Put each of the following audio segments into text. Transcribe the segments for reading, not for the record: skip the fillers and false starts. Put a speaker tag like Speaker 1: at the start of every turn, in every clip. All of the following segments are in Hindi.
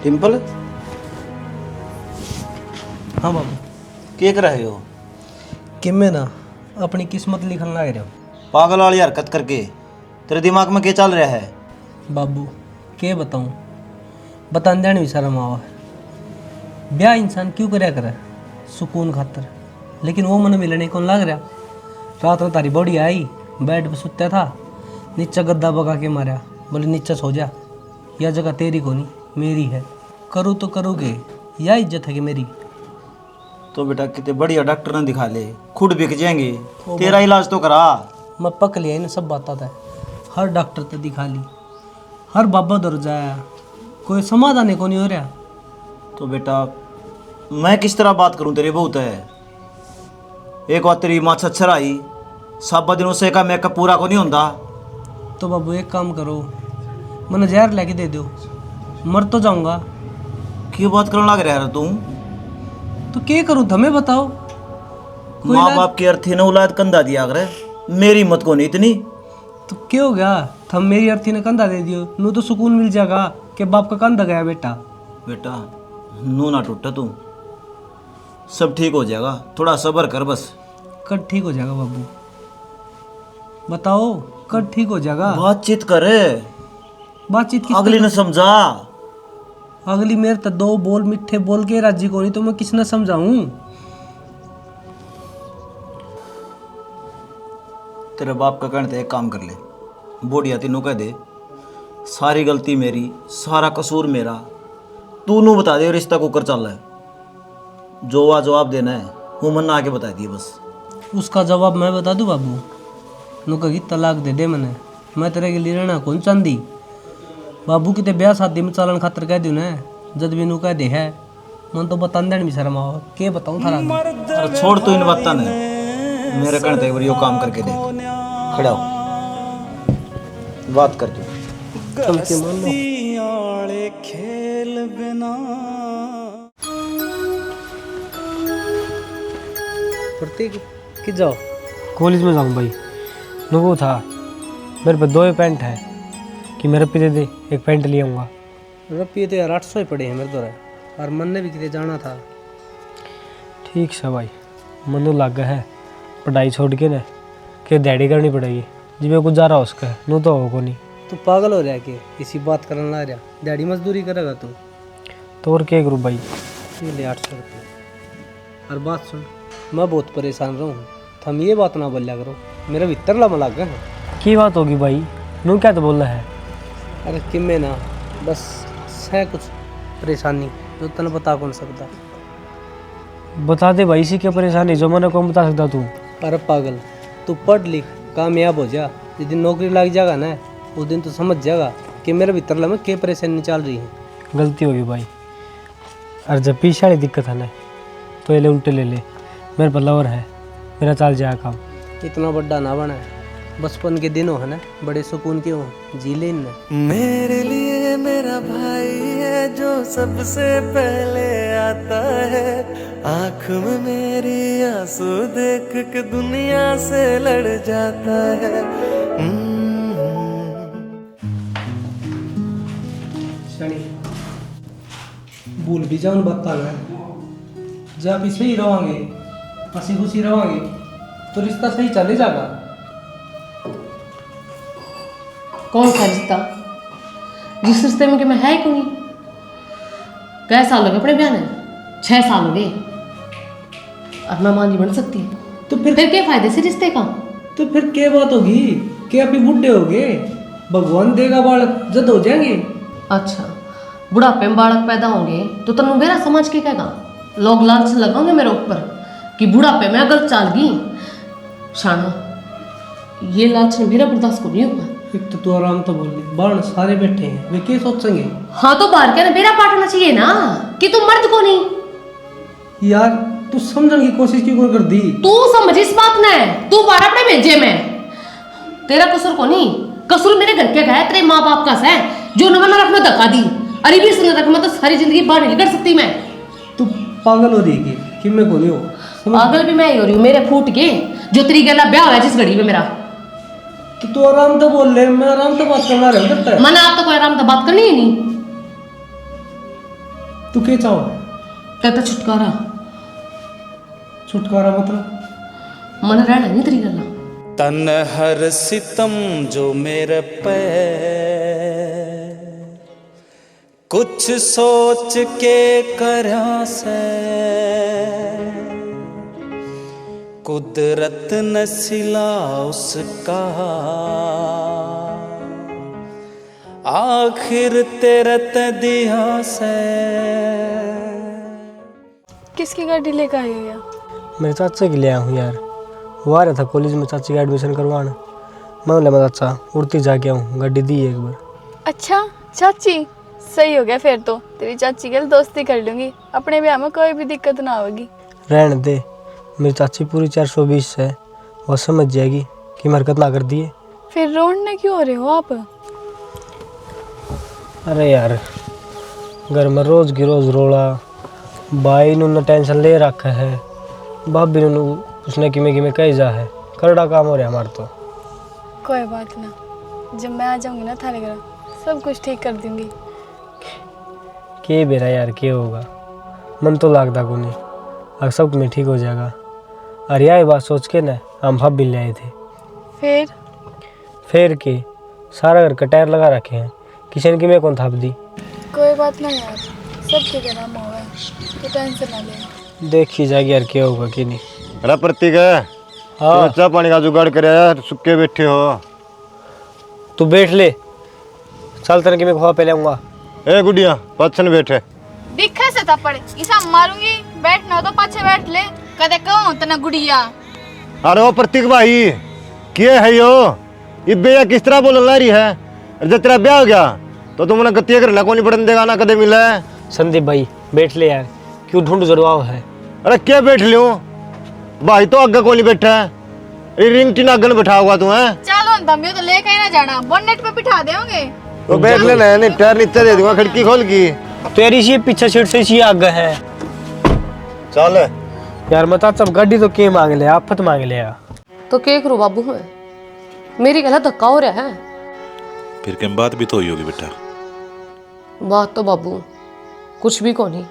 Speaker 1: टिम्पल
Speaker 2: हाँ बाबू
Speaker 1: क्या कर रहे हो?
Speaker 2: कि मैं ना अपनी किस्मत लिखन लग रहा हूँ।
Speaker 1: पागल वाली हरकत करके तेरे दिमाग में क्या चल रहा है?
Speaker 2: बाबू क्या बताऊँ, बताने जाने भी शर्म आवा है। ब्याह इंसान क्यों करया करे सुकून खातर, लेकिन वो मन मिलने कौन लग रहा। रात में तारी बॉडी आई, बेड पे सुत्या था, नीचे गद्दा बगा के मारा, बोले नीचे सो जा, यह जगह तेरी को नहीं मेरी है। करूँ तो करोगे, यह इज्जत है कि मेरी।
Speaker 1: तो बेटा कितने बढ़िया डॉक्टर ने दिखा ले, खुद बिक जाएंगे। तेरा इलाज तो करा।
Speaker 2: मैं पक लिया इन सब बात था, हर डॉक्टर तो दिखा ली, हर बाबा दर जाया, कोई समाधान को नहीं हो रहा।
Speaker 1: तो बेटा मैं किस तरह बात करूं, तेरे बहुत है। एक बार तेरी माँ छच्छर आई, सब दिनों से का मेकअप पूरा को नहीं होता।
Speaker 2: तो बाबू एक काम करो, मैंने जहर लेके दे दो, मर तो जाऊंगा।
Speaker 1: क्यों बात करने लग रहा है तू?
Speaker 2: तो क्या करूँ तुम्हें बताओ।
Speaker 1: माँ बाप की अर्थी ने औलाद कंधा दिया करे, मेरी हिम्मत को नहीं इतनी।
Speaker 2: तो क्या हो गया, थम मेरी अर्थी ने कंधा दे दियो, नू तो सुकून मिल जाएगा कि बाप का कंधा गया। बेटा
Speaker 1: बेटा नू ना टूटा तू, सब ठीक हो जाएगा, थोड़ा सब्र कर बस।
Speaker 2: कब ठीक हो जाएगा बाबू, बताओ कब ठीक हो जाएगा।
Speaker 1: बातचीत करे,
Speaker 2: बातचीत किस
Speaker 1: अगली ने समझा।
Speaker 2: अगली मेरे तो दो बोल मिठे बोल के राजी को नहीं, तो मैं किसने समझाऊं।
Speaker 1: तेरे बाप का कहने एक काम कर ले, बोडिया तीनों कह दे सारी गलती मेरी, सारा कसूर मेरा, तू नू बता दे रिश्ता को कर चल है। जो वा जवाब देना है वो मन आके बता दिए बस।
Speaker 2: उसका जवाब मैं बता दूं बाबू, नू कही तलाक दे दे मैंने, मैं तेरे के लिए रहना कौन चांदी। बाबू किते ब्याह शादी में चालन खातर कह दूं ना, जद भी नू कह दे है मन तो बता देने भी शर्म आओ, के बताऊं थारा।
Speaker 1: अरे छोड़ तू इन बातों ने, मेरे कहने एक बार यो काम करके देख, खड़ा हो बात कर तू।
Speaker 2: चल के मान लो।
Speaker 3: खेल बिना
Speaker 2: प्रतीक कि जाओ
Speaker 4: कॉलेज में जाऊँ भाई, नुको था मेरे पे 2 पैंट है कि मेरे पे दे दे, एक पैंट ले आऊँगा।
Speaker 2: रुपये तो यार 800 ही पड़े हैं मेरे द्वारा, और मन ने भी कितने जाना था।
Speaker 4: ठीक है भाई, मनु लग है पढ़ाई छोड़ के ना कि दिहाड़ी करनी पड़ेगी, जिसमें कुछ जा रहा उसका है, नू तो हो को नहीं।
Speaker 2: तू पागल हो रहा है कि इसी बात करने ला रहा, दिहाड़ी मजदूरी करेगा तू।
Speaker 4: तो और क्या करूँ भाई।
Speaker 2: ये ले 800 रुपये। और बात सुन, मैं बहुत परेशान रहूँ, थम ये बात ना बोलिया करो, मेरा भीतर लम लग गया।
Speaker 4: की बात होगी भाई, नू क्या तो बोल रहा है।
Speaker 2: अरे कि मैं ना बस है कुछ परेशानी जो तने बता कौन सकता।
Speaker 4: बता दे भाई, इसी क्या परेशानी जो मैंने कौन बता सकता तू।
Speaker 2: अरे पागल, तू पढ़ लिख कामयाब हो जा, जिस दिन नौकरी लग जाएगा ना उस दिन तू समझ जाएगा कि मेरे भीतर लम क्या परेशानी चल रही है।
Speaker 4: गलती होगी भाई, और जब पीछे वाली दिक्कत है ना तो ये ले उल्टे ले ले, मेरे पल्लावर है, मेरा चाल जाए काम।
Speaker 2: इतना बड़ा ना बना है, बचपन के दिनों है ना बड़े सुकून के हो, जी ले इनने।
Speaker 3: मेरे लिए मेरा भाई है जो सबसे पहले आता है, आँख में मेरी आंसू देख के दुनिया से लड़ जाता है।
Speaker 2: भूल भी जाऊन बता है, जब इसे ही रहोगे हंसी खुशी रहोगे तो रिश्ता सही चले जाएगा।
Speaker 5: कौन सा रिश्ता, जिस रिश्ते में कि मैं है ही क्यों नहीं। कै साल हो गए अपने ब्याह ने, 6 साल हो गए, और मैं मां नहीं बन सकती।
Speaker 2: तो फिर
Speaker 5: क्या फायदे से रिश्ते का।
Speaker 2: तो फिर क्या बात होगी कि अभी बुढ़े हो गए, भगवान देगा बालक जद हो जाएंगे।
Speaker 5: अच्छा, बुढ़ापे में बालक पैदा होंगे तो तनु मेरा समझ के कहेगा, लोग लालच लगाओगे मेरे ऊपर कि बुढ़ापे में गलत चाल गई। शाना, ये लालच मेरा बर्दाश्त को नहीं होगा।
Speaker 2: एक तो तू आराम तो बोल ले, बाहर सारे बैठे हैं, वे क्या सोचेंगे।
Speaker 5: हाँ तो बाहर क्या मेरा पार्ट होना चाहिए ना, कि तुम मर्द को नहीं।
Speaker 2: यार तू समझने की कोशिश क्यों कर दी।
Speaker 5: तू समझ इस बात ने, तू बाहर अपने भेजे में, तेरा कसूर को नहीं, कसूर मेरे घर के का है, तेरे माँ बाप का है जो न मैंने रख में धक्का दी। अरे भी सुन रख में तो सारी जिंदगी बाहर नहीं कर सकती मैं।
Speaker 2: तू पागल हो रही है कि मैं को नहीं हो।
Speaker 5: पागल भी मैं ही हो रही हूँ, मेरे फूट के जो तेरी गला ब्याह हुआ जिस घड़ी में मेरा।
Speaker 2: तो तू आराम तो बोल ले, मैं आराम तो बात करना रहा हूँ।
Speaker 5: मना आप तो कोई आराम तो बात करनी ही नहीं।
Speaker 4: तू क्या चाहो?
Speaker 5: कहता छुटकारा
Speaker 4: छुटकारा मतलब?
Speaker 5: मन रहना नहीं तेरी गल्ला।
Speaker 3: तन हर सितम जो मेरे पे कुछ सोच के करा से कुदरत न सिला उसका आखिर तेरे ते दिया से।
Speaker 6: किसकी गाड़ी लेकर आई हो यार?
Speaker 4: मेरे चाचा के लिए आया हूँ यार। वो आ रहा था कॉलेज में चाची का एडमिशन करवाना। मैं बोला मैं चाचा उड़ती जाके आऊँ, गाड़ी दी एक बार।
Speaker 6: अच्छा चाची, सही हो गया फिर तो। तेरी चाची के लिए दोस्ती कर लूंगी, अपने ब्याह में कोई भी दिक्कत ना होगी।
Speaker 4: रहने दे, मेरी चाची पूरी 420 है, वो समझ जाएगी कि मैं हरकत ना कर दिए।
Speaker 6: फिर रोने क्यों हो रहे हो आप?
Speaker 4: अरे यार घर में रोज की रोज रोला, भाई ने टेंशन ले रखा है, भाभी ने उसने किमें कही जा है, करड़ा काम हो रहा है हमारा तो।
Speaker 6: कोई बात ना, जब मैं आ जाऊंगी ना थारे घर सब कुछ ठीक कर दूंगी।
Speaker 4: के बेरा यार के होगा, मन तो लागता को नहीं, अब सब में ठीक हो जाएगा। अरे यह बात सोच के ना हम भाभी ले आए थे। फिर के सारा घर का टायर लगा रखे हैं, किचन की मैं कौन थाप दी।
Speaker 6: कोई बात ना यार, सबके जन्म हुआ है, तो टेंशन ना ले।
Speaker 4: देखी जाएगी यार क्या होगा कि नहीं।
Speaker 7: अरे प्रतीक है,
Speaker 4: हाँ
Speaker 7: चाह पानी का जुगाड़ करे यार, सुक्के बैठे हो।
Speaker 4: तू बैठ ले, चल तेरे की मैं खवा पे लाऊंगा।
Speaker 7: ए गुडिया पछन बैठे।
Speaker 6: दिखे से थप्पड़ इसा मारूंगी, बैठना हो तो पाछे बैठ ले। कदे कहूं तना गुड़िया।
Speaker 7: अरे ओ प्रतीक भाई क्या है यो, ये बेया किस तरह बोल रही है? जब तेरा ब्याह हो गया तो तुम उन्हें गतिया करना कौन पड़न देगा ना, कदे मिला है।
Speaker 4: संदीप भाई बैठ ले यार, क्यों ढूंढ जरवाव है।
Speaker 7: अरे क्या बैठ लियो भाई, तो आगे कौन बैठा है, रिंग टीन आगे बैठा हुआ तू है।
Speaker 6: चलो दमियो तो लेके ही ना जाना, बोनेट पे बिठा देंगे।
Speaker 7: तो बैठ लेना, नहीं टायर नीचे दे दूंगा खिड़की खोल की।
Speaker 4: तो यार इसी पीछे सीट से इसी आगे है।
Speaker 7: चल
Speaker 4: यार मत सब गाड़ी तो के मांग ले, आफत मांग ले यार।
Speaker 5: तो क्या करूँ बाबू, मैं मेरी गला धक्का हो रहा है।
Speaker 8: फिर क्या बात भी तो हुई होगी बेटा।
Speaker 5: बात तो बाबू कुछ भी को नहीं,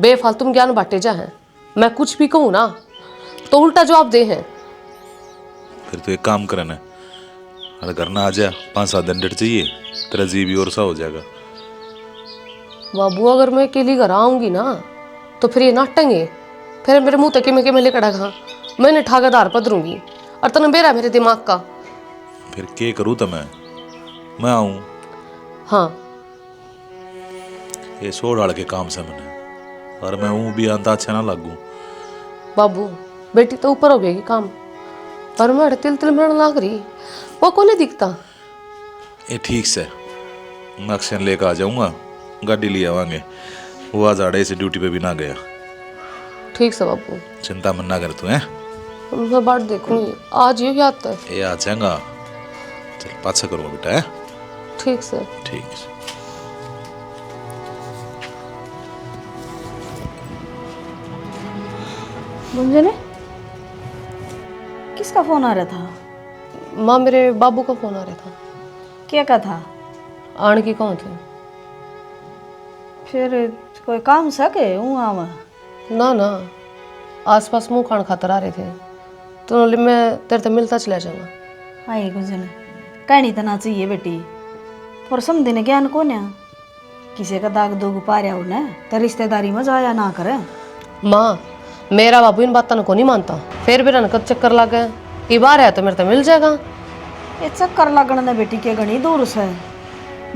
Speaker 5: बेफालतू में ज्ञान बांटे जा हैं। मैं कुछ भी कहूँ ना तो उल्टा जवाब दे हैं।
Speaker 8: फिर तो एक काम करना, अरे घर ना आ जा, 5-7 दिन डट चाहिए, तेरा जी भी और सा हो जाएगा।
Speaker 5: बाबू अगर मैं अकेली घर आऊंगी ना तो फिर ये नाटेंगे, फिर मेरे मुंह तक में ले कड़ा खा, मैंने ठाकादार पधरूंगी और तने बेरा मेरे दिमाग का।
Speaker 8: फिर क्या करूँ तो मैं आऊँ?
Speaker 5: हाँ
Speaker 8: ये सो डाल के काम से मैंने, और मैं हूँ भी आंता अच्छा ना लागू।
Speaker 5: बाबू बेटी तो ऊपर हो गई काम, पर मैं तिल तिल मरने लाग रही, वो को नहीं दिखता।
Speaker 8: ये ठीक से मैं अक्सर लेकर आ जाऊँगा, गाड़ी ले आवांगे। वो आज आड़े से ड्यूटी पे भी ना गया।
Speaker 5: ठीक से बाबू,
Speaker 8: चिंता मन ना कर तू है।
Speaker 5: मैं बाट देखूंगी, आज ये याद है।
Speaker 8: ये आ जाएगा, चल पाछा करूँगा बेटा है।
Speaker 5: ठीक से।
Speaker 8: ठीक है।
Speaker 9: गुंजने किसका फोन आ रहा था?
Speaker 5: माँ मेरे बाबू का फोन आ रहा था।
Speaker 9: क्या का था?
Speaker 5: आने की कौन थे?
Speaker 9: फिर कोई काम सके हूँ आवा?
Speaker 5: ना ना, आसपास मुंह खान खातर आ रहे थे, तो मैं तेरे से मिलता चला जाऊंगा।
Speaker 9: आई गुंजने कहनी तो ना चाहिए बेटी, पर समझे ने ज्ञान को ना, किसी का दाग दोग पा रहा हो ना तो रिश्तेदारी में जाया ना करे।
Speaker 5: माँ मेरा बाबू इन बातों को नहीं मानता, फिर भी रनकत चक्कर लग गए, ये बार है तो मेरे तो मिल जाएगा।
Speaker 9: ये चक्कर लगन ना बेटी के घनी दूर से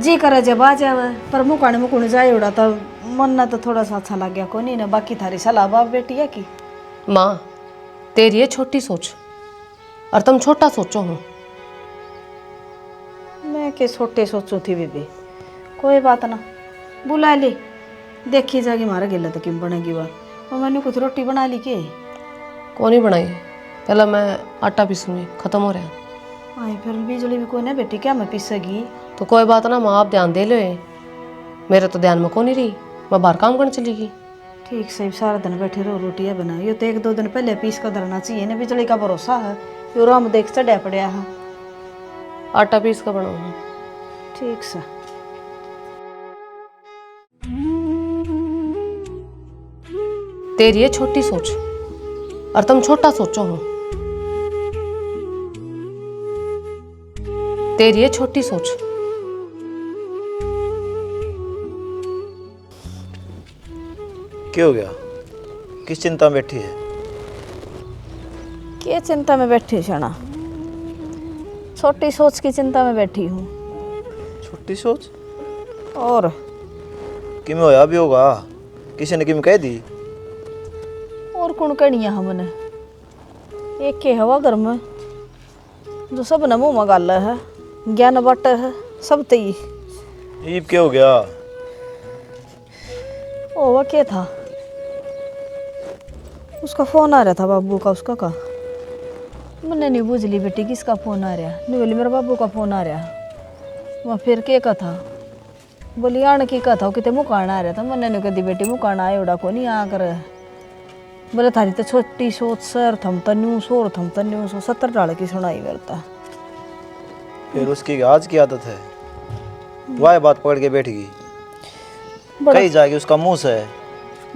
Speaker 9: जी करे जब आ जावे, पर मुकाने मुकुने जाए उड़ा तो मन ना तो थोड़ा सा अच्छा लग गया को नहीं ना। बाकी थारी सलाह बाप बेटी है की?
Speaker 5: माँ तेरी ये छोटी सोच और तुम छोटा सोचो हो।
Speaker 9: मैं के छोटे सोचू थी बेबी, कोई बात ना, बुला ले, देखी जाएगी मारा गिला तो किम बनेगी बात। और मैंने कुछ रोटी बना ली के?
Speaker 5: कौन नहीं बनाई, पहले मैं आटा पीसूंगी, खत्म हो रहा है।
Speaker 9: आई फिर बिजली भी कोई ना बेटी, क्या मैं पीसेगी?
Speaker 5: तो कोई बात ना माँ, आप ध्यान दे लो, मेरे तो ध्यान में कौन नहीं रही, मैं बाहर काम करने चलेगी।
Speaker 9: ठीक से सारा दिन बैठे रहो, रोटियाँ बनाओ, ये तो 1-2 दिन पहले पीस कर धरना चाहिए ना, बिजली का भरोसा है, यो राम देख चढ़ा पड़ा है।
Speaker 5: आटा पीस का बनाऊंगी।
Speaker 9: ठीक से।
Speaker 5: तेरी ये छोटी सोच और तुम छोटा सोचो हो। तेरी ये छोटी सोच।
Speaker 1: क्या हो गया? किस चिंता में बैठी है?
Speaker 9: क्या चिंता में बैठी शना? छोटी सोच की चिंता में बैठी हूँ।
Speaker 1: छोटी सोच?
Speaker 9: और
Speaker 1: किमें होया भी होगा? किसी ने किमें कह दी?
Speaker 9: और कौन कनिया हमने एक के हवा घर में जो सब न मुँह मगाल है, ज्ञान बट है सब तई।
Speaker 1: ईब क्या हो गया?
Speaker 9: ओ वह क्या था? उसका फोन आ रहा था बाबू का। उसका का मैंने नहीं बुझ ली बेटी किसका फोन आ रहा। नहीं बोली मेरे बाबू का फोन आ रहा। वहाँ फिर के का था? बोली आने की का था कितने मुकाना आ रहा था। मैंने नहीं कहती बेटी मुकाना आए उड़ा को नहीं आ कर। बोले थारी तो छोटी सोच सर थम तन्यू सो 70 डाल की सुनाई करता।
Speaker 1: फिर उसकी आज की आदत है, वह बात पकड़ के बैठ गई। कहीं जाएगी उसका मुंह से।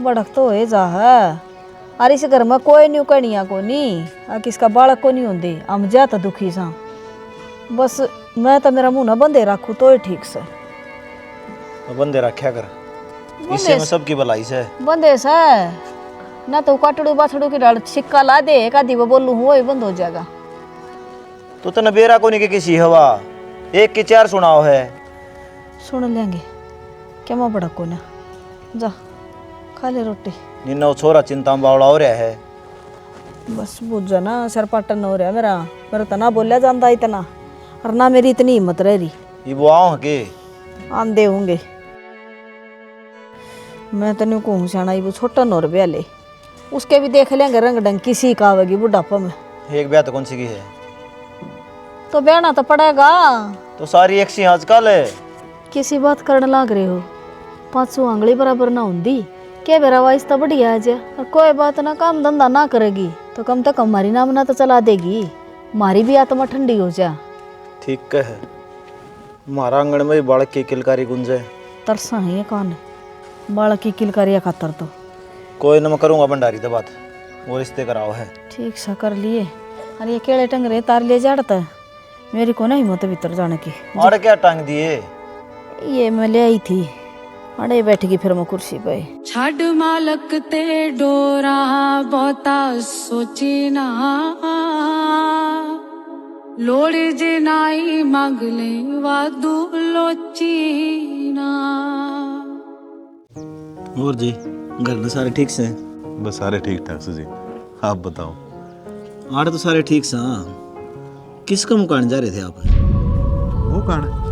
Speaker 9: बड़क तो है जा है। अरे इस घर में कोई नहीं कनिया को नहीं किसका बालक को नहीं होंगे। हम जाता दुखी सा बस मैं तो मेरा मुंह ना बंदे रखू तो ही ठीक से।
Speaker 1: बंदे रखा कर, इससे में सबकी भलाई से।
Speaker 9: बंदे से ना तो काटड़ू बाछड़ू की डाल सिक्का ला दे एक आधी वो बोलूँ वो ही बंद हो जाएगा।
Speaker 1: तो तना बेरा को नहीं के किसी हवा एक की 4 सुनाओ है।
Speaker 9: सुन लेंगे क्या मैं बड़ा को ना जा खा ले रोटी।
Speaker 1: निन्ना छोरा चिंता में बावड़ा हो रहा है।
Speaker 9: बस बुझ जा ना सर पाटन हो रहा मेरा। मेरा तो ना बोलिया जाता इतना और ना मेरी इतनी हिम्मत रह रही।
Speaker 1: ये वो आओ के
Speaker 9: आंदे होंगे। मैं तेन को हुशाना वो छोटा नौर ब्याह ले उसके भी देख लेंगे रंग ढंग किसी का आवेगी बुढ़ापा में।
Speaker 1: एक ब्याह तो कौन सी की है?
Speaker 9: तो ब्याहना तो पड़ेगा।
Speaker 1: तो सारी एक सी आजकल है।
Speaker 9: किसी बात करने लाग रहे हो 500 आंगली बराबर ना होंगी क्या मेरा वाइस तो बढ़िया है जा। और कोई बात ना काम धंधा ना करेगी तो कम तक हमारी नाम ना तो चला देगी। हमारी भी आत्मा ठंडी हो जा।
Speaker 1: ठीक है हमारा आंगन में भी बालक की किलकारी गुंजे।
Speaker 9: तरसा है ये कौन बालक की किलकारिया खातर तो
Speaker 1: कोई न मैं करूँगा भंडारी तो बात वो रिश्ते कराओ है।
Speaker 9: ठीक सा कर लिए। अरे ये केड़े टंगरे तार ले जाड़ता है मेरी को नहीं हिम्मत भीतर जाने की।
Speaker 1: और क्या टांग दिए?
Speaker 9: ये मैं ले आई थी अड़े बैठगी फिर मैं कुर्सी पे।
Speaker 10: छड़ मालक ते डोरा बहुता सोची ना लोड़ जे नाई मांग ले वादू लोची ना।
Speaker 1: और जी घर में सारे ठीक से?
Speaker 8: बस सारे ठीक ठाक से जी, आप बताओ।
Speaker 1: आड़े तो सारे ठीक से। किसका मुकान जा रहे थे आप?
Speaker 8: वो कौन है?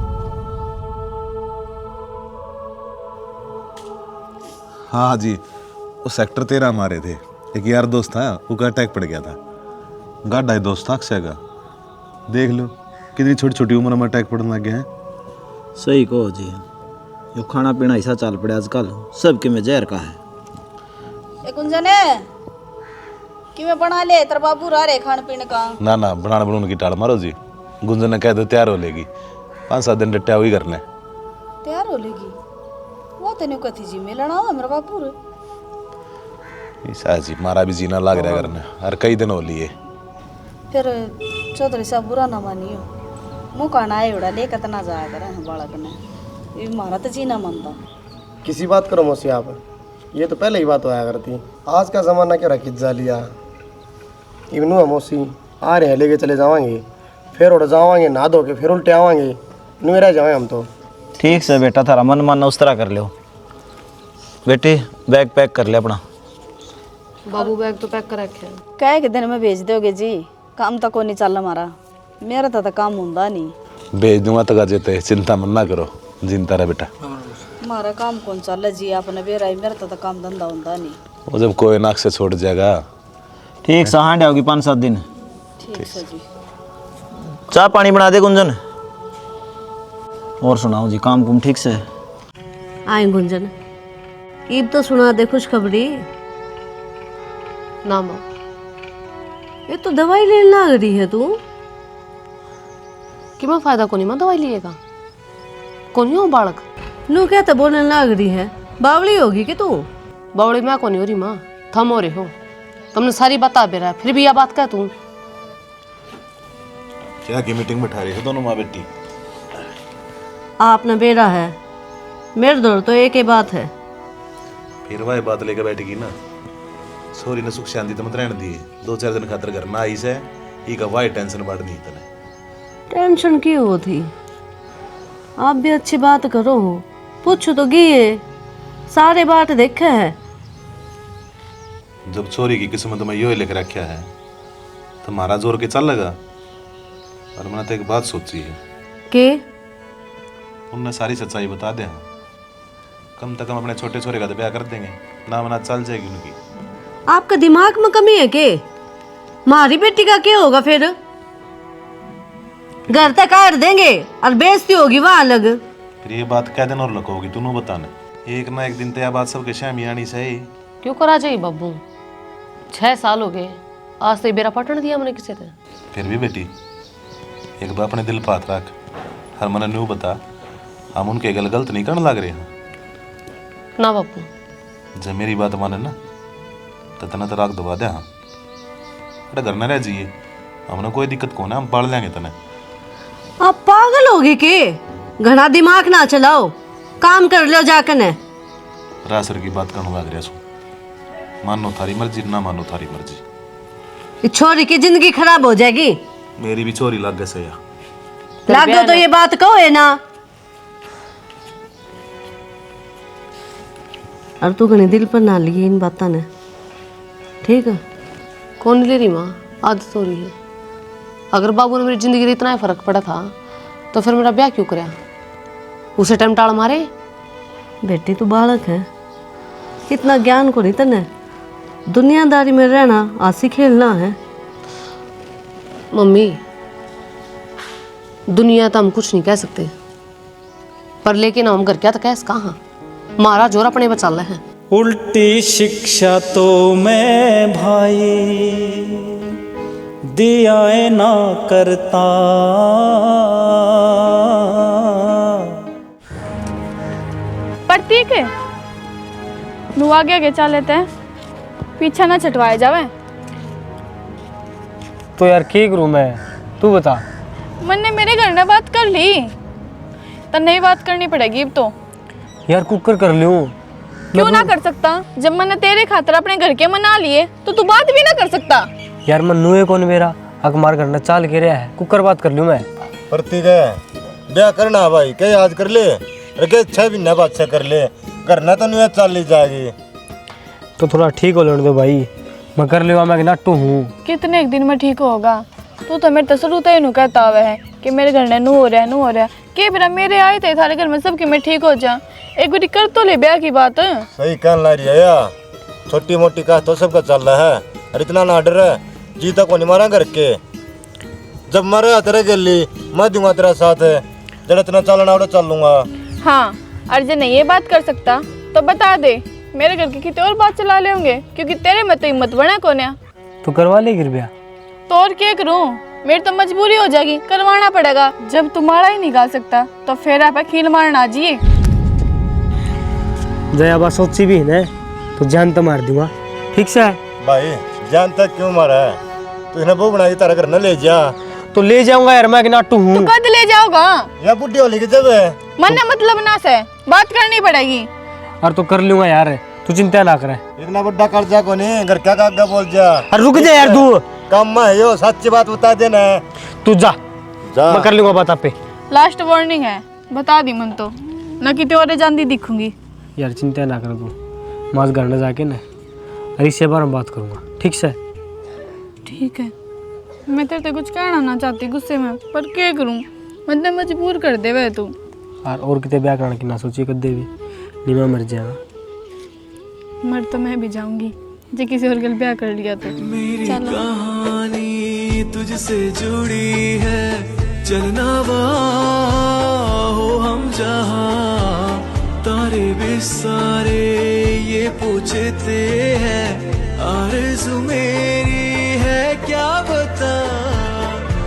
Speaker 8: हाँ जी वो सेक्टर 13 मारे थे। एक यार दोस्त था वो का अटैक पड़ गया था। गाढ़ा दोस्त था अक्षय का। देख लो कितनी छोटी छोटी उम्र में अटैक पड़ने लग गए हैं।
Speaker 1: सही कहो जी यो खाना पीना ऐसा चाल पड़े आजकल सबके में जहर का है।
Speaker 9: गुंजने कि मैं बना ले तेरा बाबू रहा रे खान पीने का।
Speaker 8: ना ना बनाने बनून की टाड़ मारो जी। गुंजन ने कह दो तैयार हो लेगी 5-7 दिन डट्टा हुई करने।
Speaker 9: तैयार हो लेगी वो तेने कथी जी मिलना हो मेरा बाबू रे।
Speaker 8: ऐसा जी मारा भी जीना लाग रहा करने हर कई दिन हो लिए।
Speaker 9: फिर चौधरी साहब बुरा ना मानियो मुँह कहना आए उड़ा ले कितना जाया करे बालक ने ये मारा तो जीना मानता।
Speaker 4: किसी बात करो मौसी आप ये तो पहले ही बात होया करती। आज का ज़माना क्या रखी जा लिया। इवनू है मौसी आ रहे हैं लेके चले जावांगे फिर उड़ जावांगे नहा धो के फिर उल्टे आवांगे मेरा जाए हम तो।
Speaker 1: ठीक से बेटा थारा मन मानना उस तरह कर लो। बेटी बैग पैक कर ले अपना।
Speaker 5: बाबू बैग तो पैक कर रखे हैं।
Speaker 9: कहे के दिन में भेज दोगे जी काम तो कोई नहीं चल हमारा मेरा तो काम होंदा नहीं।
Speaker 8: भेज दूंगा तो जेते चिंता मन ना करो जिनता रहे बेटा।
Speaker 9: हमारा काम कौन चल जी आपने बेरा मेरा तो काम धंधा होंदा नहीं।
Speaker 8: वो जब कोई नाक से छोड़ जाएगा।
Speaker 1: ठीक से हाँ होगी 5-7 दिन।
Speaker 9: ठीक है जी।
Speaker 1: चाय पानी बना दे गुंजन। और सुनाओ जी काम कुम ठीक से?
Speaker 11: आए गुंजन ईब तो सुना दे खुशखबरी।
Speaker 5: ना माँ
Speaker 11: ये तो दवाई लेने लग रही है तू।
Speaker 5: कि मैं फायदा को नहीं मैं दवाई लिएगा कौन हो बालक
Speaker 11: नू क्या तो बोलने लग रही है बावली होगी कि तू।
Speaker 5: बावड़ी मैं को नहीं हो रही माँ थम हो रहे हो, तुमने सारी बता भी रहा है, फिर भी यह बात कह तू।
Speaker 8: क्या की मीटिंग में ठहरे हो दोनों माँ बेटी?
Speaker 11: आप न बेरा है, मेरे दौर तो एक ही बात है।
Speaker 8: फिर वह बात लेकर बैठेगी ना। सोरी ने सुख शांति तो मत रहने दिए, 2-4 दिन खातर घर ना आई से ई का वाई टेंशन बढ़ दी तने।
Speaker 11: टेंशन क्यों हो थी? आप भी अच्छी बात करो, पूछो तो गिए, सारे बात देखे है।
Speaker 8: जब छोरी की किस्मत में यो लिख रखा है तो मारा जोर के चल लगा। और मैंने तो एक बात सोची है
Speaker 11: के
Speaker 8: उनने सारी सच्चाई बता दे, कम से कम अपने छोटे छोरे का तो ब्याह कर देंगे, ना मना चल जाएगी उनकी।
Speaker 11: आपका दिमाग में कमी है के? मारी बेटी का क्या होगा फिर? घर तक काट देंगे और बेइज्जती होगी वहां अलग।
Speaker 8: फिर ये बात कह देना और लकोगी तू बताने, एक ना एक दिन तो यह बात सबके शामी आनी सही।
Speaker 5: क्यों करा जाइए बाबू, 6 साल हो गए, आज तो बेरा पटन दिया मैंने किसी ने।
Speaker 8: फिर भी बेटी एक बार अपने दिल पात रख, हर मन न्यू बता, हम उनके गल गलत नहीं करने लग रहे हैं
Speaker 5: ना बापू।
Speaker 8: जब मेरी बात माने ना तो तना तो राग दबा दे। हाँ अरे घर न रह जाइए, हमने कोई दिक्कत को ना, हम पाल लेंगे तने।
Speaker 11: आप पागल होगे के? घना दिमाग ना चलाओ, काम कर लो जाकर ने।
Speaker 8: रासर की बात करने लग रहा सो, मानो थारी मर्जी ना मानो थारी मर्जी।
Speaker 11: इस छोरी की जिंदगी खराब हो जाएगी।
Speaker 8: मेरी भी चोरी लग गए सया।
Speaker 11: लाग दो तो ये बात कहो है ना। और तू घने दिल पर ना लिए इन बातों ने, ठीक है?
Speaker 5: कौन ले रही माँ, आदत हो रही है। अगर बाबू ने मेरी जिंदगी में इतना ही फर्क पड़ा था तो फिर मेरा ब्याह क्यों कराया? उसे टाइम टाल मारे।
Speaker 11: बेटी तू बालक है, इतना ज्ञान को नहीं तने, दुनियादारी में रहना आसी खेलना है।
Speaker 5: मम्मी दुनिया तो हम कुछ नहीं कह सकते, पर लेकिन हम घर क्या तो कैस कहाँ, मारा जोर अपने बचा ले हैं।
Speaker 12: उल्टी शिक्षा तो मैं भाई दिया ना करता।
Speaker 6: प्रतीक नू आगे आगे चल लेते हैं, पीछा ना छटवाए जावे।
Speaker 2: तो यार क्या करूँ मैं, तू बता।
Speaker 6: मैंने मेरे घर में बात कर ली, तो नई बात करनी पड़ेगी अब तो।
Speaker 2: यार कुकर कर लूँ।
Speaker 6: क्यों ना कर सकता? जब मैंने तेरे खातर अपने घर के मना लिए तो तू बात भी ना कर सकता।
Speaker 2: यार मन्नू है कौन मेरा, हक मार करना चाल के रहा है, कुकर बात कर लूँ मैं।
Speaker 7: प्रतीक है ब्याह करना भाई, कहीं आज कर ले, 6 महीने बाद से कर ले, करना तो नहीं चल ली जाएगी।
Speaker 2: तो थोड़ा ठीक हो लेने दो भाई, मैं कर लेगा, मैं नाटू हूँ।
Speaker 6: कितने एक दिन में ठीक होगा? तू तो मेरे तसरू तो ही कहता हुआ है कि मेरे घर में नू हो रहा है, नू हो रहा है। के बिना मेरे आए थे थारे घर में सबके मैं ठीक हो जा, एक बारी कर तो ले ब्याह की बात।
Speaker 7: सही कहने ला रही है या, छोटी मोटी का तो सबका चल रहा है, और इतना ना डर है, जीता को नहीं मारा घर के। जब मरे तेरे गली मैं दूंगा तेरा साथ, जब इतना चलना उड़ा चल लूंगा।
Speaker 6: हाँ अर्जुन ने ये बात कर सकता तो बता दे, मेरे घर की कितने और बात चला ले होंगे, क्योंकि तेरे में तो हिम्मत बना कौन है।
Speaker 2: तो करवा ले गिर ब्याह।
Speaker 6: तो और क्या करूं, मेरी तो मजबूरी हो जाएगी, करवाना पड़ेगा। जब तुम्हारा ही निकाल सकता तो फिर आप खील मारना जिए।
Speaker 2: जया बात सोची भी है ना, तो जान तो मार दूंगा, ठीक से?
Speaker 7: भाई जान तक क्यों मारा है, तू इन्हें बहू बना के तारा घर न ले जा।
Speaker 2: तो ले जाऊंगा यार, मैं नाटू हूँ।
Speaker 6: तो कद ले जाओगा?
Speaker 7: या बुढ़ी होली की जब है
Speaker 6: मन मतलब ना से बात करनी पड़ेगी।
Speaker 2: और तो कर लूंगा यार, तू चिंता ना करे।
Speaker 7: इतना बड़ा कर्जा को नहीं, घर क्या काका बोल जा।
Speaker 2: अरे रुक जा यार तू,
Speaker 7: काम में यो सच्ची बात बता देना।
Speaker 2: तू जा, मैं कर लूंगा बात आप पे।
Speaker 6: लास्ट वार्निंग है, बता दी मन तो ना कितने और जानती दिखूंगी।
Speaker 2: यार चिंता ना कर तू, मास घर में जाके ना अरे इससे बार बात करूंगा, ठीक से?
Speaker 6: ठीक है, मैं तेरे कुछ कहना ना चाहती गुस्से में, पर क्या करूं, मतलब मजबूर कर दे वह तू।
Speaker 2: और कितने ब्याह करने की ना सोची कदे भी, नहीं मैं मर जाएगा।
Speaker 6: मर तो मैं भी जाऊंगी जो किसी और गल ब्याह कर लिया तो।
Speaker 3: मेरी कहानी तुझसे जुड़ी है, चलना हो हम जहाँ, तारे भी सारे ये पूछते हैं, आरज़ू मेरी है क्या बता,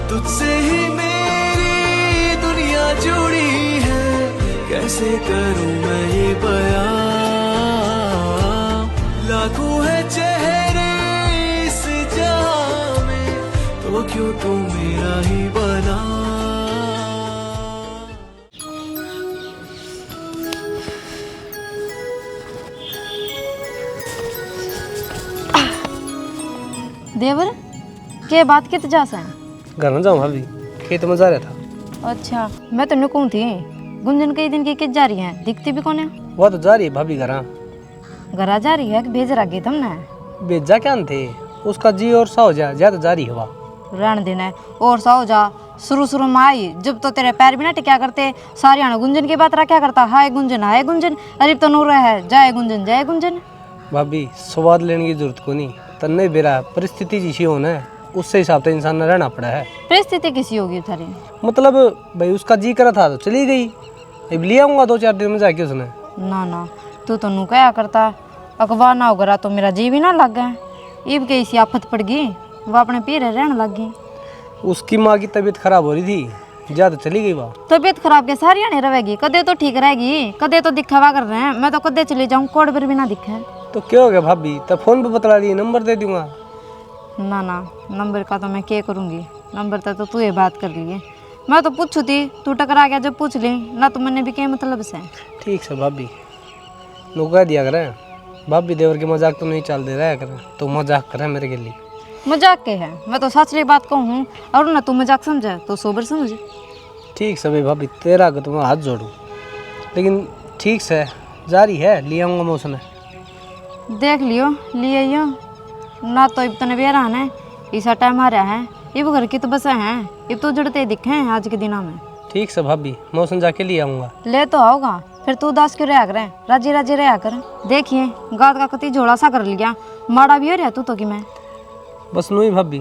Speaker 3: तुझसे ही मेरी दुनिया जुड़ी है, कैसे करूँ मैं ये बयां, लाखों है चेहरे क्यों तू मेरा ही बना।
Speaker 9: देवर के बात कित जा सा
Speaker 2: घर में जाऊँ भाभी, खेत में जा रहा था।
Speaker 9: अच्छा मैं तो नुकूं थी गुंजन कई दिन की कित जा रही है, दिखती भी कौन है?
Speaker 2: वो तो जा रही है भाभी घर।
Speaker 9: घरा जा रही है कि भेज रहा तुमने?
Speaker 2: बेजा क्या थे उसका जी और सा हो जा ज्यादा जा रही हवा
Speaker 9: रहने देना है और सा हो जा। शुरू में आई जब तो तेरे पैर भी ना टिका करते, सारी आना गुंजन की बात रखा करता, हाय गुंजन अरे तो नूर है जाए गुंजन।
Speaker 2: भाभी स्वाद लेने की जरूरत को नहीं, तन्ने बेरा परिस्थिति जिसी होना है उससे हिसाब से इंसान ने रहना पड़ा है।
Speaker 9: परिस्थिति किसी होगी थारी?
Speaker 2: मतलब भाई उसका जी करा था तो चली गई, अब ले आऊंगा 2-4 दिन में जाके उसने।
Speaker 9: ना तू तो नू क्या करता, अखबार ना होगा तो मेरा जी भी ना लग गया। इब के इसी आफत पड़ गई, वो अपने पीरे रहने लग गई।
Speaker 2: उसकी माँ की तबीयत खराब हो रही थी, ज्यादा चली गई वहाँ।
Speaker 9: तबीयत खराब के सारी नहीं रहेगी, कदे तो ठीक रहेगी, कदे तो दिखावा कर रहे हैं। मैं तो कदे चले जाऊँ कोड पर भी ना दिखे।
Speaker 2: तो क्या हो गया भाभी, तब फोन पे बतला दिए, नंबर दे दूंगा।
Speaker 9: ना नंबर का तो मैं क्या करूँगी, नंबर तो तू ये बात कर लिए। मैं तो पूछू थी, तू टकरा गया जब पूछ ली ना, तो मैंने भी क्या मतलब से।
Speaker 2: ठीक है भाभी, लोग कह दिया करें भाभी देवर के मजाक तो नहीं चल दे रहा है करें, तो मजाक करें मेरे के लिए।
Speaker 9: मजाक के है, मैं तो सच बात कहूँ और ना तू मजाक समझे तो सोबर समझ।
Speaker 2: ठीक है भाभी, तेरा को तो मैं हाथ जोड़ूँ, लेकिन ठीक से जारी है, ले आऊँगा मैं उसने।
Speaker 9: देख लियो लिए यो ना, तो इब तने बेरा है ऐसा टाइम आ रहा है, इब घर की तो बस हैं, इब तो जड़ते दिखे हैं आज के दिनों में।
Speaker 2: ठीक से भाभी, मैं उसने जाके ले आऊँगा।
Speaker 9: ले तो आओगा, फिर तू उदास क्यों रहा करें, राजी रहा कर। देखिए गात का कति झोला सा कर लिया, माड़ा भी हो रहा तू तो कि मैं
Speaker 2: बस नू ही भाभी,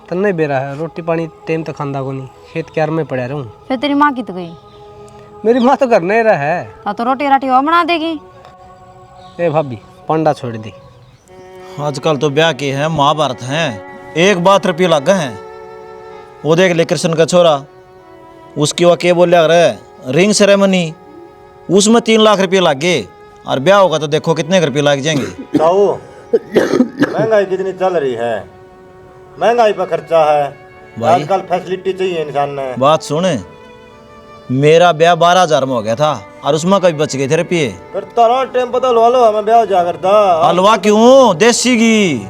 Speaker 2: तन्ने बेरा है, रोटी पानी टाइम तक खांदा को नहीं, खेत क्यार में पड़ा रहूँ।
Speaker 9: फिर तेरी माँ कित गई?
Speaker 2: मेरी माँ तो घर नहीं रहा है।
Speaker 9: तो रोटी राटी और बना देगी।
Speaker 2: ए भाभी पंडा छोड़ दी।
Speaker 1: आजकल तो ब्याह के हैं महाभारत हैं, एक बात रुपये लग गए हैं। वो देख ले कृष्ण का छोरा, उसकी वह के बोले अगर रिंग सेरेमनी उसमें 3 लाख रुपये लग गए, और ब्याह होगा तो देखो कितने रुपये लग जाएंगे।
Speaker 7: ताऊ महंगाई कितनी चल रही है, महंगाई पर खर्चा है
Speaker 1: भाई।
Speaker 7: आजकल फैसिलिटी चाहिए इंसान ने।
Speaker 1: बात सुने, मेरा ब्याह 12,000 में हो गया था और उसमें कभी बच गए थे रुपये।
Speaker 7: करता रहा टाइम पता लो हमें ब्याह जा करता।
Speaker 1: हलवा क्यों, देसी घी।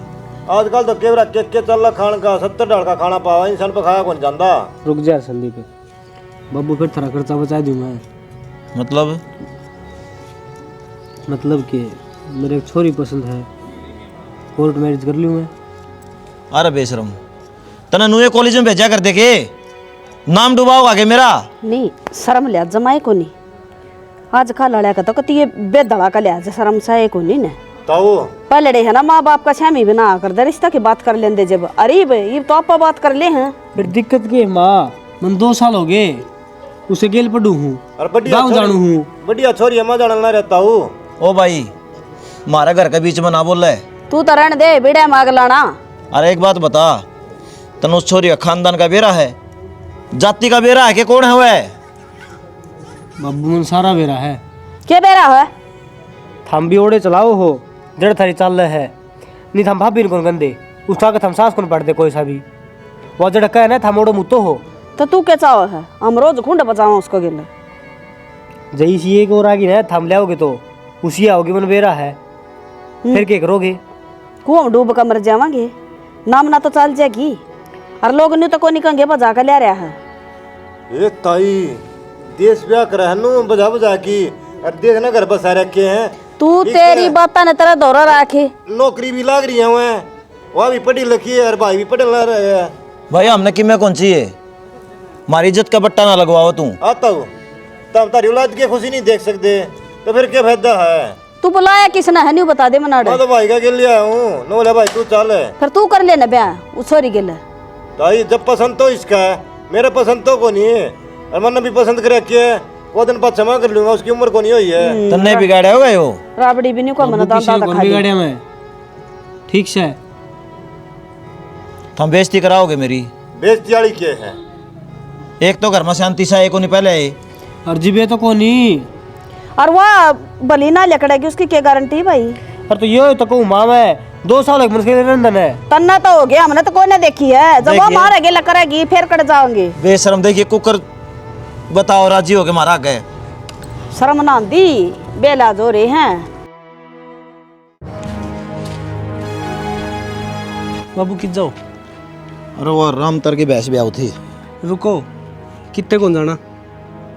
Speaker 7: आजकल तो केवरा केक के चल रहा खान का, 70 डाल का खाना पावा इंसान पर खाया कौन जानता।
Speaker 2: रुक जा संदीप, बाबू फिर थोड़ा खर्चा बचा दूँ मैं। मतलब कि मेरे एक छोरी पसंद है, कोर्ट मैरिज कर लूँ मैं।
Speaker 1: अरे बेशरम, तने नुए कॉलेज में भेजा कर देखे, नाम डुबाओगा के मेरा।
Speaker 11: नहीं शर्म लिया जमाए को नहीं, आज का लड़ा का तो कति ये बेदड़ा का लिया शर्म सा को नहीं ने।
Speaker 7: ताऊ
Speaker 11: पहले है ना माँ बाप का छामी बना कर दे रिश्ता की बात कर लेंदे जब। अरे ये तो आप बात कर ले हैं।
Speaker 2: फिर दिक्कत की माँ, मन 2 साल हो गए उसे गेल पढ़ू हूँ, गाँव जानू हूँ।
Speaker 7: बढ़िया छोरी है, जाना ना रहता हूँ।
Speaker 1: ओ भाई हमारा घर के बीच में ना बोल रहे,
Speaker 11: तू तो रहने दे बेड़ा मांग लाना।
Speaker 1: अरे एक बात बता, तनुष छोरी का खानदान का बेरा है, जाति का बेरा है कि कौन है वह?
Speaker 2: बाबू मन सारा बेरा है।
Speaker 11: क्या बेरा है?
Speaker 2: थम भी ओड़े चलाओ हो, जड़ थारी चल रहे है, नहीं थम भाभी कौन गंदे, उसका के थम सास कौन पढ़ते कोई सा भी, वो जड़ कहे ना थम ओड़ो मुतो हो।
Speaker 11: तो तू क्या चाहो है, हम रोज घूंड बचाओ उसको गिल।
Speaker 2: जई सी एक और आगी ना थम लाओगे तो उसी आओगे मन बेरा है, फिर क्या करोगे?
Speaker 11: कुआं डूब कर मर जावांगे, नाम ना तो चल जाएगी, और लोग नहीं तो कोनी कंगे बजा कर ले रहा है।
Speaker 7: ए ताई देश ब्याह कर नु बजा बजा की, और देख ना घर बसा रखे हैं।
Speaker 11: तू तेरी बात ने तेरा दौरा रखे,
Speaker 7: नौकरी भी लाग रही है वह भी पढ़ी लिखी है और भाई भी पढ़े ला रहे हैं।
Speaker 1: भाई हमने कि मैं कौन चाहिए, हमारी इज्जत का बट्टा ना लगवाओ तू।
Speaker 7: आता हूँ तब तारी औलाद की खुशी नहीं देख सकते तो फिर क्या फायदा है।
Speaker 11: तू बुलाया किसने है नहीं बता दे मनाड़े।
Speaker 7: मैं तो भाई का गिल लिया हूँ, नो ले भाई तू चल।
Speaker 11: फिर तू कर लेना ब्याह उस छोरी गिल।
Speaker 7: ताई जब पसंद तो इसका है, मेरा पसंद तो को नहीं है, और मैंने भी पसंद कर रखी है, वो दिन बाद क्षमा कर लूंगा, उसकी उम्र को नहीं हुई है।
Speaker 1: तन्ने बिगाड़े हो गए हो
Speaker 11: राबड़ी भी नहीं को मना दादा खा
Speaker 2: बिगाड़े में। ठीक से
Speaker 1: तुम बेइज्जती कराओगे मेरी।
Speaker 7: बेइज्जती वाली क्या है?
Speaker 1: एक तो घर में शांति सा एक नहीं पहले है,
Speaker 2: और जीबे तो को नहीं,
Speaker 11: और वह बली ना लकड़ेगी उसकी क्या गारंटी भाई।
Speaker 2: और तो ये तो कहूँ माँ मैं 2 साल एक मुश्किल नंदन है।
Speaker 11: तन्ना तो हो गया, हमने तो कोई ने देखी है। जब वो
Speaker 1: देखिए।
Speaker 11: मारेगी लकड़ेगी फिर कट जाओगे।
Speaker 1: बेशरम, देखिए कुकर बताओ राजी हो के मारा गए।
Speaker 11: शर्म ना दी, बेलाज हो रहे हैं।
Speaker 2: बाबू कित जाओ।
Speaker 1: अरे वो राम तर की भैंस ब्याह थी।
Speaker 2: रुको, कितने कौन जाना?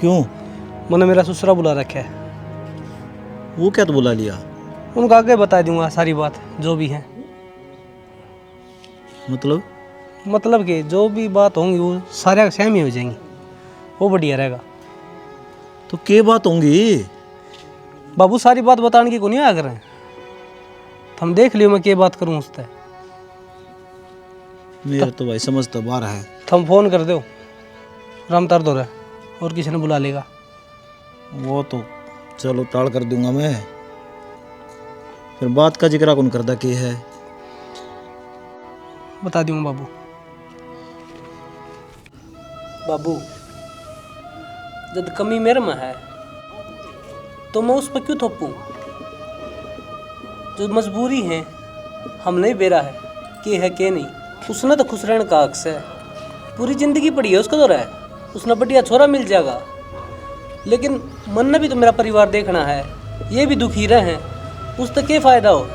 Speaker 1: क्यों?
Speaker 2: मैंने मेरा ससुरा बुला रखा है।
Speaker 1: वो क्या तो बुला लिया?
Speaker 2: उनको आगे बता दूंगा सारी बात जो भी है।
Speaker 1: मतलब
Speaker 2: कि जो भी बात होंगी वो सारे सेम ही हो जाएंगी, वो बढ़िया रहेगा।
Speaker 1: तो क्या बात होंगी?
Speaker 2: बाबू सारी बात बताने की को नहीं आकर हैं। हम देख लियो मैं क्या बात करूँ उससे।
Speaker 1: मेरा तो भाई समझ तो बाहर है।
Speaker 2: तुम फोन कर दो, राम तार दो रहा और किसी ने बुला लेगा।
Speaker 1: वो तो चलो टाल कर दूंगा मैं, फिर बात का जिक्र कौन करदा की है?
Speaker 2: बता दूंगा बाबू। बाबू जब कमी मेरे में है तो मैं उस पर क्यों थोपूं? जो मजबूरी है हम नहीं बेरा है कि है कि नहीं। उसने तो खुश रहने का हक है, पूरी जिंदगी पड़ी है उसका तो रहा है। उसने बढ़िया छोरा मिल जाएगा, लेकिन मन ने भी तो मेरा परिवार देखना है। ये भी दुखी रहे हैं, उस तक क्या फ़ायदा हो?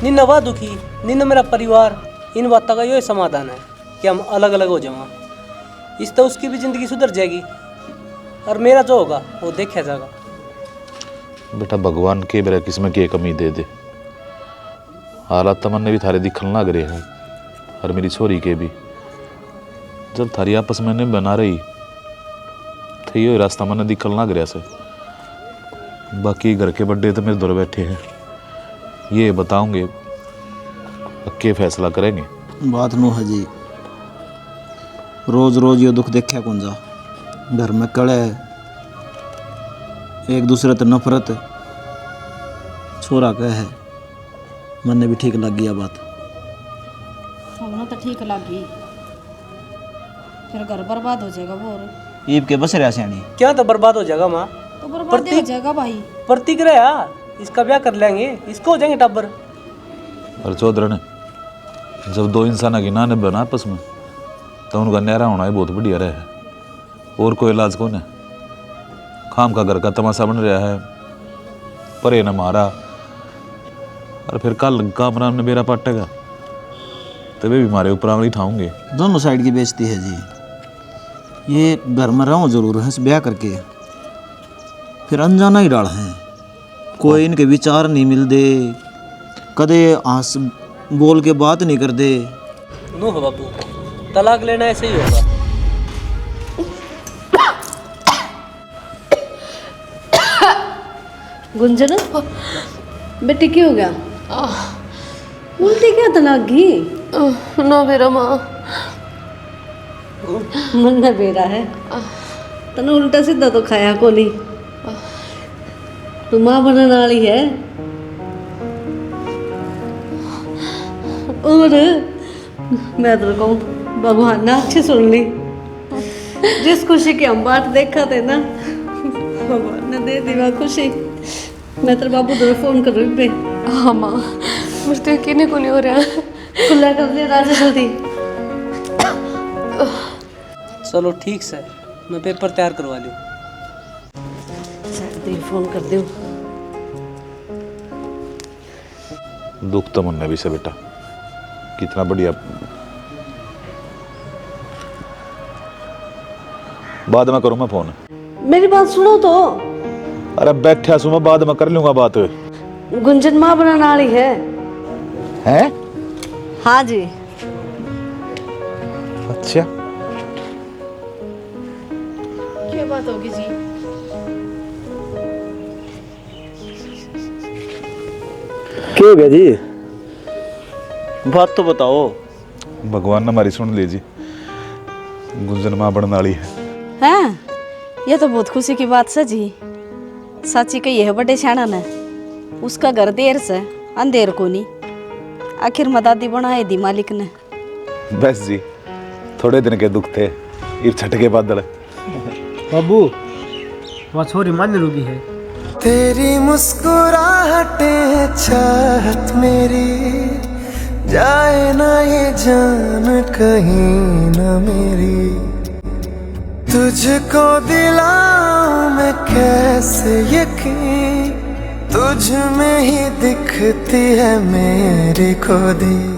Speaker 2: निन्ना वह दुखी, निन्ना मेरा परिवार। इन बातों का यही समाधान है कि हम अलग अलग हो जाओ। इस तो उसकी भी ज़िंदगी सुधर जाएगी और मेरा जो होगा वो देखा जाएगा।
Speaker 13: बेटा भगवान के मेरा किस्म की कमी दे दे। हालात तमन्ने भी थारे दिखन लग रहे हैं और मेरी छोरी के भी। जब थारी आपस में नहीं बना रही तो ये रास्ता मैंने दिखन लग रहा से। बाकी घर के बड्डे तो मेरे दूर बैठे हैं, ये बताऊंगे के फैसला करेंगे।
Speaker 1: बात नो है जी, रोज रोज ये दुख देखा कौन जा। घर में कड़े, एक दूसरे तो नफरत। छोरा कह है, मन भी ठीक लग गया बात।
Speaker 9: हमने तो ठीक लगी, फिर घर बर्बाद हो जाएगा। वो और
Speaker 1: ईब के बस रहा सियानी
Speaker 2: क्या तो बर्बाद हो जाएगा माँ?
Speaker 9: तो बर्बाद हो जाएगा भाई।
Speaker 2: प्रतीक रहा, इसका ब्याह कर लेंगे, इसको हो जाएंगे टब्बर।
Speaker 13: और चौधरी ने जब दो इंसान की ना बना आपस में तो उनका न्यारा होना ही बहुत बढ़िया रहा है। और कोई इलाज कौन है? खाम का घर का तमाशा बन रहा है, परे न मारा और फिर कल कामरान ने मेरा पाटेगा तो वे भी मारे ऊपर आंगली ठाऊंगे।
Speaker 1: दोनों साइड की बेइज्जती है जी। ये घर में रहूँ जरूर है, ब्याह करके फिर अनजाना ही डाल है। कोई इनके विचार नहीं मिल दे, कदे आंस बोल के बात नहीं कर दे।
Speaker 2: नो हो बाबू, तलाक लेना ऐसे ही होगा।
Speaker 11: गुंजन बेटी क्या हो गया? उल्टी क्या तलाक गई?
Speaker 5: ना मेरा माँ
Speaker 11: मन में बेरा है, तने उल्टा सीधा तो खाया को नहीं। तू माँ बनने वाली है। और मैं तो कहूँ भगवान ने अच्छी सुन ली। जिस खुशी की हम बात देखा थे ना, भगवान ने दे दी वह खुशी। मैं तेरे बाबू तेरे फोन कर रही पे।
Speaker 5: हाँ माँ, मुझे तो यकीन को नहीं हो रहा।
Speaker 11: खुला कर ले राजा जल्दी।
Speaker 2: चलो ठीक से, मैं पेपर तैयार करवा लूँ।
Speaker 11: फोन कर दो।
Speaker 13: दुख तो मन भी से बेटा, कितना बढ़िया। बाद में करूँ मैं फोन।
Speaker 11: मेरी बात सुनो तो।
Speaker 13: अरे बैठा सु मैं बाद में कर लूंगा बात।
Speaker 11: गुंजन माँ बनाने वाली है।
Speaker 13: हैं?
Speaker 11: हाँ जी।
Speaker 13: अच्छा,
Speaker 6: क्या बात होगी जी?
Speaker 1: क्या हो गया जी? बात तो बताओ।
Speaker 13: भगवान ने हमारी सुन लीजिए, गुंजन माँ बनने वाली है।
Speaker 9: हैं? ये तो बहुत खुशी की बात है जी। साची कही है बड़े शाना ने, उसका घर देर से अंधेर को नहीं, आखिर मदादी बनाए दी मालिक ने।
Speaker 13: बस जी, थोड़े दिन के दुख थे, ये छठ के बादल।
Speaker 2: बाबू वह छोरी मान रोगी है।
Speaker 3: तेरी मुस्कुराहटें चाहत मेरी जाए ना ये जान कहीं ना मेरी, तुझको दिलाऊं मैं कैसे यकीन, तुझ में ही दिखती है मेरी खुदी।